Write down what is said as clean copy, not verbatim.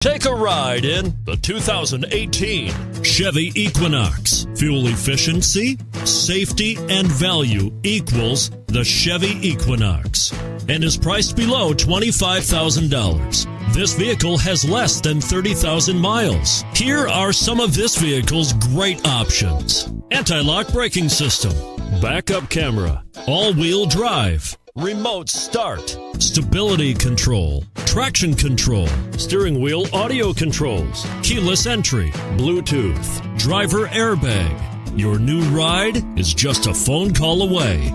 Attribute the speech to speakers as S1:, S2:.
S1: Take a ride in the 2018 Chevy Equinox. Fuel efficiency, safety, and value equals the Chevy Equinox and is priced below $25,000. This vehicle has less than 30,000 miles. Here are some of this vehicle's great options: anti-lock braking system, backup camera, all-wheel drive, remote start, stability control, traction control, steering wheel audio controls, keyless entry, Bluetooth, driver airbag. Your new ride is just a phone call away.